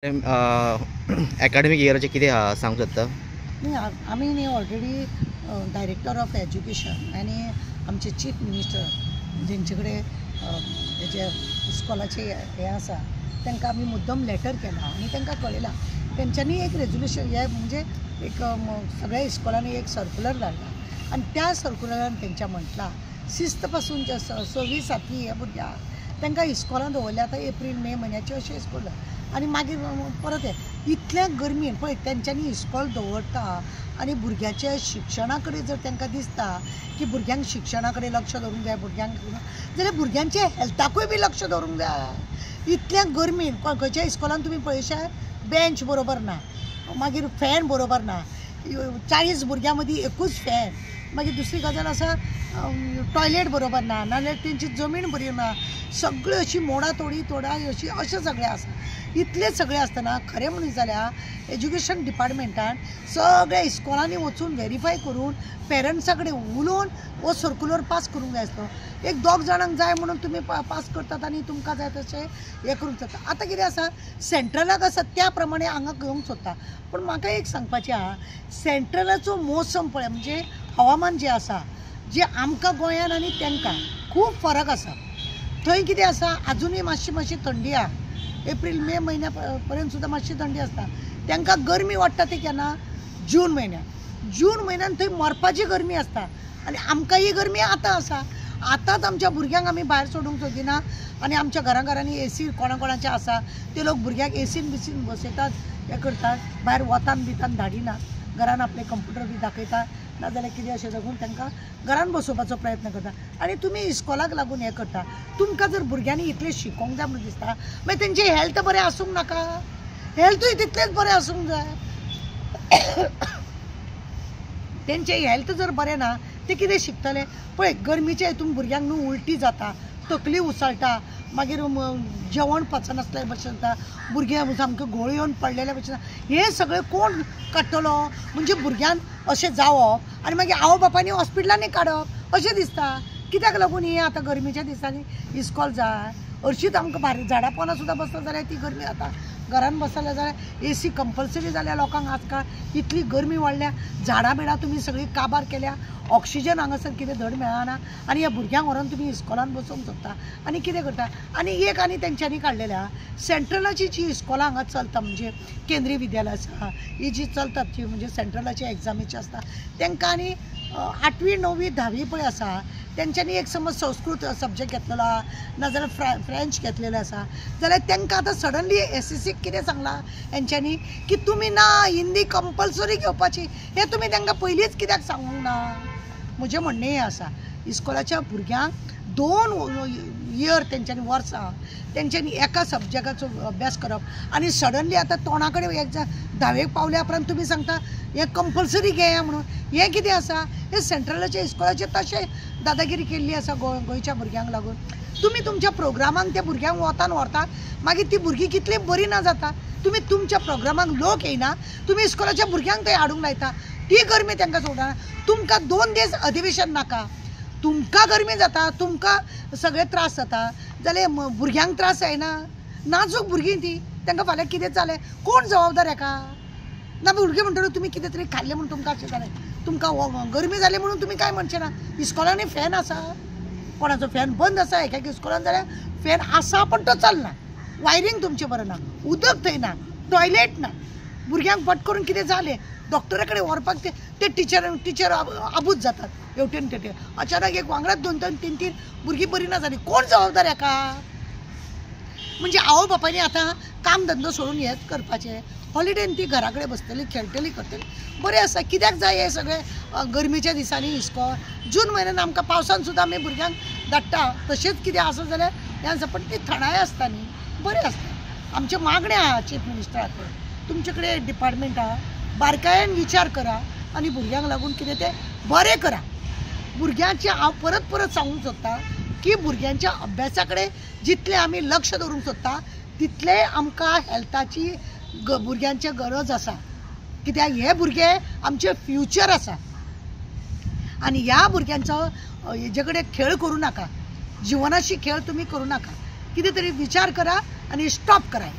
Academic इयरचे कितें सांगूंक शकता? नाही, आम्ही न्ही ऑलरेडी डायरेक्टर ऑफ एज्युकेशन आणि आमचे चीफ मिनिस्टर जेंचे कडेन हेजे इस्कॉलाचे हे आसा तांकां आमी मुद्दम लेटर केला आणि तांकां कळयलां. तेंच्यांनी एक रेजोल्युशन हे म्हणजे एक सगळ्या इस्कॉलांनी एक सर्क्युलर धाडला आणि त्या सर्क्युलरान तेंच्या म्हटलां शिस्त पासून जे 6वी 7वी हे भुरग्यांक तांकां इस्कॉलान दवरल्या. आतां एप्रील मे म्हयन्याचे अशें इस्कॉल आणि मागीर परत हे इतल्या गर्मेन पळय तेंच्यांनी इस्कॉल दवरता आणि भुरग्याच्या शिक्षणा कडेन जर तांकां दिसता की भुरग्यांक शिक्षणा कडेन लक्ष दवरूंक जाय भुरग्यांक जाल्यार भुरग्यांच्या हेल्थाकूय बी लक्ष दवरूंक जाय. इतल्या गर्मेन खंयच्या इस्कॉलान तुमी पळयशात बेंच बरोबर ना, मागीर फॅन बरोबर ना, 40 भुरग्यां मदीं एकूच फॅन. मागीर दुसरी गजाल आसा टॉयलेट बरोबर ना, नाजाल्यार तेंची जमीन बरी ना, सगळी अशी मोडातोडी तोडा अशी अशें सगळें आसा. इतलें सगळें आसतना खरें म्हणून जाल्यार एज्युकेशन डिपार्टमेंटान सगळ्या इस्कॉलांनी वचून व्हेरीफाय करून पेरंट्सां कडेन उलोवन हो सर्क्युलर पास करूंक जाय आसलो. एक 2 जाणांक जाय म्हणून तुमी पास करतात आनी तुमकां जाय तशें हें करूंक जाता. आतां कितें आसा सेंट्रलाक आसा त्या प्रमाणे हांगा घेवंक सोदता. पूण म्हाका एक सांगपाचें आहा, सेंट्रलाचो मोसम पळय म्हणजे हवामान जें आसा जें आमकां गोंयान आनी तांकां खूब फरक आसा. थंय कितें आसा आजुनूय मातशी थंडी आहा. एप्रील मे म्हयन्या पर्यंत सुद्दां मातशी थंडी आसता. तांकां गरमी वाडटा ती केन्ना? जून म्हयन्यान थंय मरपाची गरमी आसता आनी आमकां ही गरमी आतां आसा. आतांच आमच्या भुरग्यांक आमी भायर सोडूंक सोदिना आनी आमच्या घरांनी एसी कोणाचे आसा ते लोक भुरग्यांक एसीन बिसीन बसयतात, हें करतात, भायर वतान बितान धाडिनात, घरान आपले कंप्युटर बी दाखयतात, नाजाल्यार कितें अशें दाखोवन तांकां घरान बसोवपाचो प्रयत्न करता. आनी तुमी इस्कॉलाक लागून हें करता. तुमकां जर भुरग्यांनी इतलें शिकोवंक जाय म्हणून दिसता मागीर तेंचें हेल्थ बरें आसूंक नाका, हेल्थूय तितलेंच बरें आसूंक जाय. तेंचें हेल्थ जर बरें ना ते कितें शिकतले? पळय गरमीच्या हितून भुरग्यांक न्हू उलटी जाता, तकली उसळटा, मागीर जेवण पचनासल्या भशेन जाता, भुरगे सामके घोळ येवन पडलेल्या भशेन. हें सगळें कोण काडटलो? म्हणजे भुरग्यान अशें जावप आनी मागीर आवय बापायनी हॉस्पिटलांनी काडप अशें दिसता. कित्याक लागून ही आतां गरमेच्या दिसांनी इस्कॉल जाय? हरशींच आमकां भायर झाडां पोंदा सुद्दां बसता जाल्यार ती गरमी जाता. घरान बसले जाल्यार एसी कंपल्सरी जाल्या लोकांक आजकाल. इतली गरमी वाडल्या, झाडां बिडां तुमी सगळीं काबार केल्या, ऑक्सिजन हांगासर कितें धड मेळना आनी ह्या भुरग्यांक व्हरोन तुमी इस्कॉलान बसोवंक सोदता आनी कितें करता? आनी तेंच्यांनी काडलेल्या सेंट्रलाची जी इस्कॉलां हांगा चलता म्हणजे केंद्रीय विद्यालय आसा ही जी चलतात जी म्हणजे सेंट्रलाची एग्जामीची आसता तांकां आनी 8वी 9वी 10वी पळय आसा तेंच्यांनी एक समज संस्कृत सब्जेक्ट घेतलेलो आहा नाजाल्यार फ्रेंच घेतलेलो आसा जाल्यार तांकां आतां सडनली एसएससीक कितें सांगलां हेंच्यांनी की तुमी ना हिंदी कंपल्सरी घेवपाची. हें तुमी तांकां पयलींच कित्याक सांगूंक ना? म्हजें म्हणणें हें आसा. इस्कॉलाच्या भुरग्यांक 2 इयर तेंच्यांनी वर्सां तेंच्यांनी एका सब्जेक्टाचो अभ्यास करप आनी सडनली आतां तोंडा कडेन 10वेक पावल्या उपरांत तुमी सांगता हें कंपल्सरी घेया म्हणून. हें कितें आसा? हें सेंट्रलाच्या इस्कॉलाचेर तशें दादागिरी केल्ली आसा गोंयच्या भुरग्यांक लागून. तुमी तुमच्या प्रोग्रामांक त्या भुरग्यांक वतान व्हरतात, मागीर ती भुरगीं कितली बरी ना जाता. तुमी तुमच्या प्रोग्रामांक लोक येयना, तुमी इस्कॉलाच्या भुरग्यांक थंय हाडूंक लायता. ती गरमी तांकां सोडना. तुमकां 2 दीस अधिवेशन नाका, तुमकां गरमी जाता, तुमकां सगळे त्रास जाता जाल्यार भुरग्यांक त्रास जायना? नाजूक भुरगीं ती, तांकां फाल्यां कितें जालें कोण जबाबदार हेका? ना भुरगीं म्हणटलो तुमी कितें तरी खाल्लें म्हणून तुमकां अशें जालें, तुमकां गरमी जाली म्हणून तुमी काय म्हणचें ना. इस्कॉलांनी फॅन आसा, कोणाचो फॅन बंद आसा, एक इस्कॉलान जाल्यार फॅन आसा पण तो चलना, वायरींग तुमचें बरें ना, उदक थंय ना, टॉयलेट ना. भुरग्यांक फट करून कितें जालें डॉक्टरा कडेन व्हरपाक ते टिचर आबूज जातात हेवटेन तेवटेन. अचानक एक वांगडाच 2-2 3-3 भुरगीं बरी ना जाली, कोण जबाबदार हेका? म्हणजे आवय बापायनी आतां काम धंदो सोडून हेंच करपाचें. हॉलिडेन ती घरा कडेन बसतली, खेळटली, करतली, बरें आसा. कित्याक जाय हे सगळें गरमेच्या दिसांनी इस्कॉल? जून म्हयन्यान आमकां पावसान सुद्दां आमी भुरग्यांक धाडटा, तशेंच कितें आसा जाल्यार हें आसा. पण ती थंडाय आसता न्ही, बरें आसता. आमचे मागणें आहा चीफ मिनिस्टरा कडेन, तुमचे कडेन डिपार्टमेंट आहा, बारकायेन विचार करा आनी भुरग्यांक लागून कितें तें बरें करा. भुरग्यांचे हांव परत सांगूंक सोदता की भुरग्यांच्या अभ्यासा कडेन जितलें आमी लक्ष दवरूंक सोदता तितलें आमकां हेल्थाची भुरग्यांची गरज आसा. कित्याक हे भुरगे आमचे फ्युचर आसा आनी ह्या भुरग्यांचो हेजे कडेन खेळ करूं नाका, जिवनाशी खेळ तुमी करूं नाका. कितें तरी विचार करा आनी स्टॉप करा.